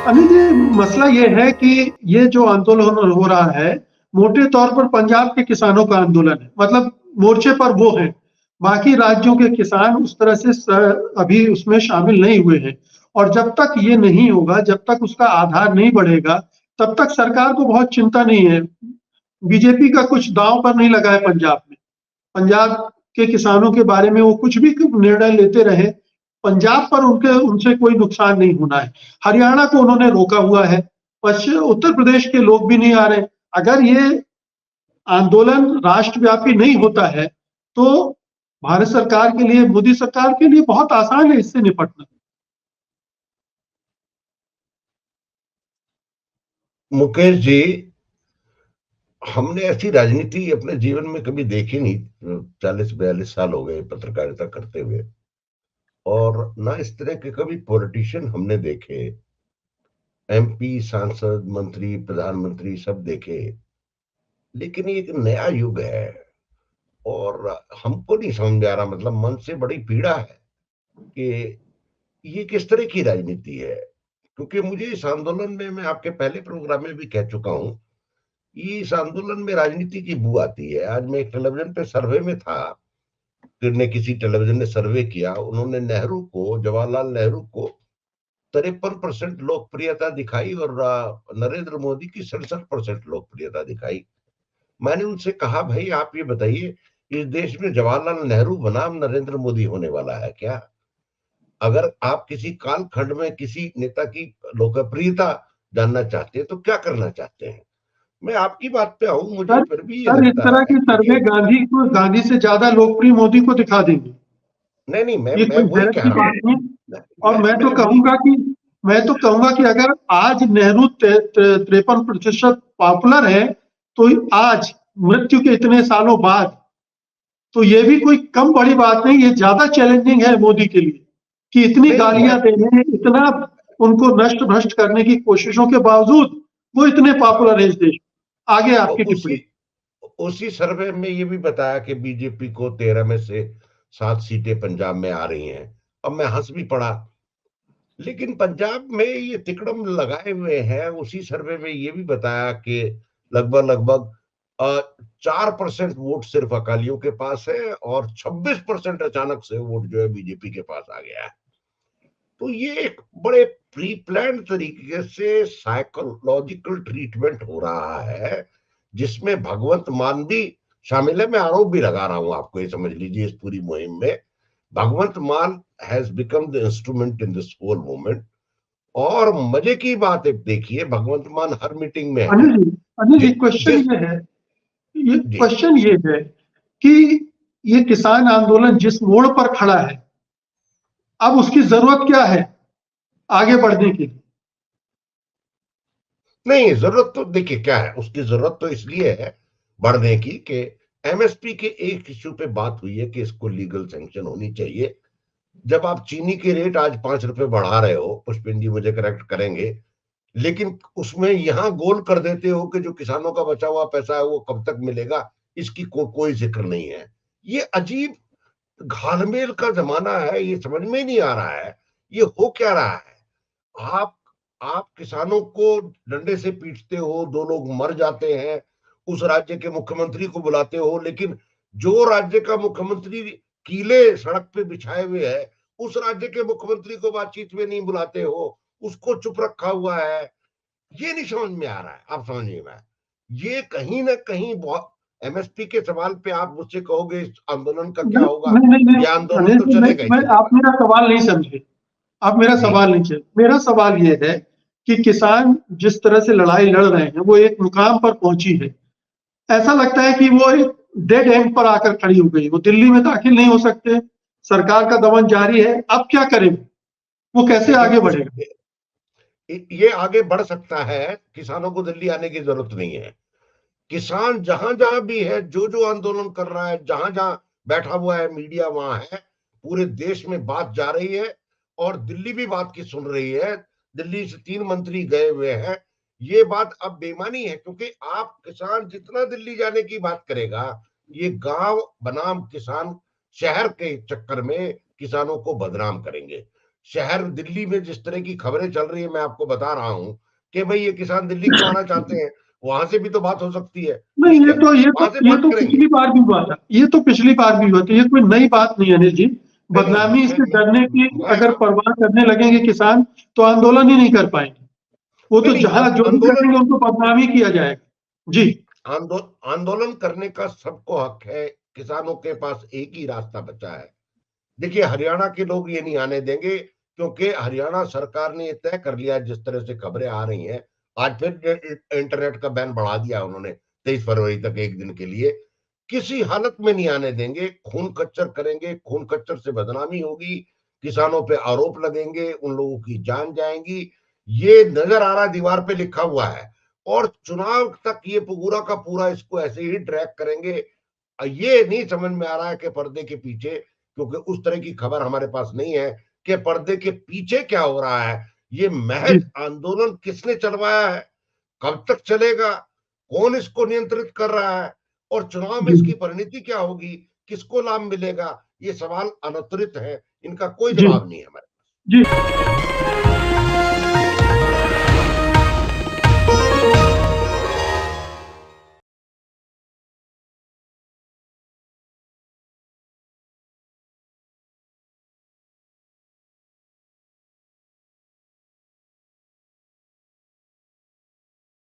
अनिल जी, मसला ये है कि ये जो आंदोलन हो रहा है, मोटे तौर पर पंजाब के किसानों का आंदोलन है। मतलब मोर्चे पर वो है, बाकी राज्यों के किसान उस तरह से अभी उसमें शामिल नहीं हुए हैं। और जब तक ये नहीं होगा, जब तक उसका आधार नहीं बढ़ेगा, तब तक सरकार को बहुत चिंता नहीं है। बीजेपी का कुछ दांव पर नहीं लगा है पंजाब में। पंजाब के किसानों के बारे में वो कुछ भी निर्णय लेते रहे, पंजाब पर उनके उनसे कोई नुकसान नहीं होना है। हरियाणा को उन्होंने रोका हुआ है, पश्चिम उत्तर प्रदेश के लोग भी नहीं आ रहे। अगर ये आंदोलन राष्ट्रव्यापी नहीं होता है, तो भारत सरकार के लिए, मोदी सरकार के लिए बहुत आसान है इससे निपटना। मुकेश जी, हमने ऐसी राजनीति अपने जीवन में कभी देखी नहीं। 40-42 साल हो गए पत्रकारिता करते हुए, और ना इस तरह के कभी पॉलिटिशियन हमने देखे। एमपी, सांसद, मंत्री, प्रधानमंत्री सब देखे, लेकिन ये एक नया युग है और हमको नहीं समझ में आ रहा। मतलब मन से बड़ी पीड़ा है कि ये किस तरह की राजनीति है। क्योंकि मुझे इस आंदोलन में, मैं आपके पहले प्रोग्राम में भी कह चुका हूं, इस आंदोलन में राजनीति की बू आती है। आज मैं एक टेलीविजन पे सर्वे में था, किसी टेलीविजन ने सर्वे किया, उन्होंने नेहरू को, जवाहरलाल नेहरू को 53% लोकप्रियता दिखाई और नरेंद्र मोदी की 67% लोकप्रियता दिखाई। मैंने उनसे कहा, भाई आप ये बताइए, इस देश में जवाहरलाल नेहरू बनाम नरेंद्र मोदी होने वाला है क्या? अगर आप किसी कालखंड में किसी नेता की लोकप्रियता जानना चाहते हैं तो क्या करना चाहते हैं? मैं आपकी बात पे आऊं, मुझे सर फिर भी ये सर इस लगता तरह है की कि सर्वे गांधी से ज्यादा लोकप्रिय मोदी को दिखा देंगे। नहीं नहीं, ये मैं कोई वही हैरत कह की रहा बात नहीं। हूं। और मैं वही। मैं तो कहूंगा कि अगर आज नेहरू 53% पॉपुलर है, तो आज मृत्यु के इतने सालों बाद, तो ये भी कोई कम बड़ी बात नहीं। ये ज्यादा चैलेंजिंग है मोदी के लिए कि इतनी नहीं नहीं, गालियां देने, इतना उनको नष्ट भ्रष्ट करने की कोशिशों के बावजूद वो इतने पॉपुलर है इस देश में। आगे आपकी उसी टिप्पणी। उसी सर्वे में ये भी बताया कि बीजेपी को 13 में से 7 सीटें पंजाब में आ रही हैं। अब मैं हंस भी पड़ा, लेकिन पंजाब में ये तिकड़म लगाए हुए हैं। उसी सर्वे में ये भी बताया कि लगभग लगभग 4% वोट सिर्फ अकालियों के पास है और 26% अचानक से वोट जो है बीजेपी के पास आ गया है। तो ये एक बड़े प्री प्लान तरीके से साइकोलॉजिकल ट्रीटमेंट हो रहा है, जिसमें भगवंत मान भी शामिल है। मैं आरोप भी लगा रहा हूं, आपको ये समझ लीजिए, इस पूरी मुहिम में Bhagwant Mann has become the instrument in this whole movement. और मजे की बात है, देखिए, भगवंत मान हर मीटिंग में है। अनिल जी, जिस जी, क्वेश्चन ये है कि ये किसान आंदोलन जिस मोड़ पर खड़ा है, अब उसकी जरूरत क्या है आगे बढ़ने की? नहीं, जरूरत तो देखिए क्या है, उसकी जरूरत तो इसलिए है बढ़ने की कि एमएसपी के एक इश्यू पे बात हुई है कि इसको लीगल सैंक्शन होनी चाहिए। जब आप चीनी के रेट आज 5 रुपए बढ़ा रहे हो, पुष्पिन जी मुझे करेक्ट करेंगे, लेकिन उसमें यहां गोल कर देते हो कि जो किसानों का बचा हुआ पैसा है वो कब तक मिलेगा, इसकी कोई जिक्र नहीं है। ये अजीब घालमेल का जमाना है, ये समझ में ही नहीं आ रहा है ये हो क्या रहा है। आप आप किसानों को डंडे से पीटते हो, 2 लोग मर जाते हैं, उस राज्य के मुख्यमंत्री को बुलाते हो, लेकिन जो राज्य का मुख्यमंत्री कीले सड़क पे बिछाए हुए है, उस राज्य के मुख्यमंत्री को बातचीत में नहीं बुलाते हो, उसको चुप रखा हुआ है। ये नहीं समझ में आ रहा है, आप समझिए। मैं ये कहीं ना कहीं बहुत, एमएसपी के सवाल पे आप मुझसे कहोगे इस आंदोलन का क्या होगा, नहीं नहीं नहीं, यह आंदोलन अनिल तो जी, चलेगा ही आप चलेगा। मेरा सवाल नहीं समझे। आप मेरा जी, सवाल नहीं समझे। मेरा सवाल ये है कि किसान जिस तरह से लड़ाई लड़ रहे हैं, वो एक मुकाम पर पहुंची है। ऐसा लगता है कि वो एक डेड एंड पर आकर खड़ी हो गई। वो दिल्ली में दाखिल नहीं हो सकते, सरकार का दमन जारी है। अब क्या करें, वो कैसे देखिए आगे कुछ बढ़ेगा? ये आगे बढ़ सकता है, किसानों को दिल्ली आने की जरूरत नहीं है। किसान जहां जहां भी है, जो जो आंदोलन कर रहा है, जहां जहां बैठा हुआ है, मीडिया वहां है, पूरे देश में बात जा रही है और दिल्ली भी बात की सुन रही है। दिल्ली से 3 मंत्री गए हुए हैं। ये बात अब बेईमानी है, क्योंकि आप किसान जितना दिल्ली जाने की बात करेगा, ये गांव बनाम किसान शहर के चक्कर में किसानों को बदनाम करेंगे। शहर दिल्ली में जिस तरह की खबरें चल रही है, मैं आपको बता रहा हूं कि भाई ये किसान दिल्ली क्यों आना चाहते हैं, वहां से भी तो बात हो सकती है। नहीं, ठीक ये है, तो ये तो वहां से ये बात तो करेंगे। पिछली बार भी हुआ था, ये तो पिछली बार भी हुआ था, ये कोई नई बात नहीं है अनिल जी। नहीं नहीं, बदनामी से डरने की मैं अगर परवाह करने लगेंगे किसान तो आंदोलन ही नहीं कर पाएंगे। वो नहीं तो नहीं, जहां जो भी आंदोलन करेंगे उनको बदनामी किया जाएगा जी। आंदोलन करने का सबको हक है, किसानों के पास एक ही रास्ता बचा है। देखिए, हरियाणा के लोग ये नहीं आने देंगे, क्योंकि हरियाणा सरकार ने ये तय कर लिया, जिस तरह से खबरें आ रही हैं, आज फिर इंटरनेट का बैन बढ़ा दिया उन्होंने 23 फरवरी तक, एक दिन के लिए। किसी हालत में नहीं आने देंगे, खून खच्चर करेंगे, खून खच्चर से बदनामी होगी, किसानों पे आरोप लगेंगे, उन लोगों की जान जाएगी। ये नजर आ रहा, दीवार पे लिखा हुआ है, और चुनाव तक ये पूरा का पूरा इसको ऐसे ही ट्रैक करेंगे। ये नहीं समझ में आ रहा है कि पर्दे के पीछे, क्योंकि उस तरह की खबर हमारे पास नहीं है कि पर्दे के पीछे क्या हो रहा है। ये जी। महज आंदोलन किसने चलवाया है, कब तक चलेगा, कौन इसको नियंत्रित कर रहा है, और चुनाव में जी। इसकी परिणति क्या होगी, किसको लाभ मिलेगा, ये सवाल अनउत्तरित है, इनका कोई जी। जवाब नहीं है हमारे। जी।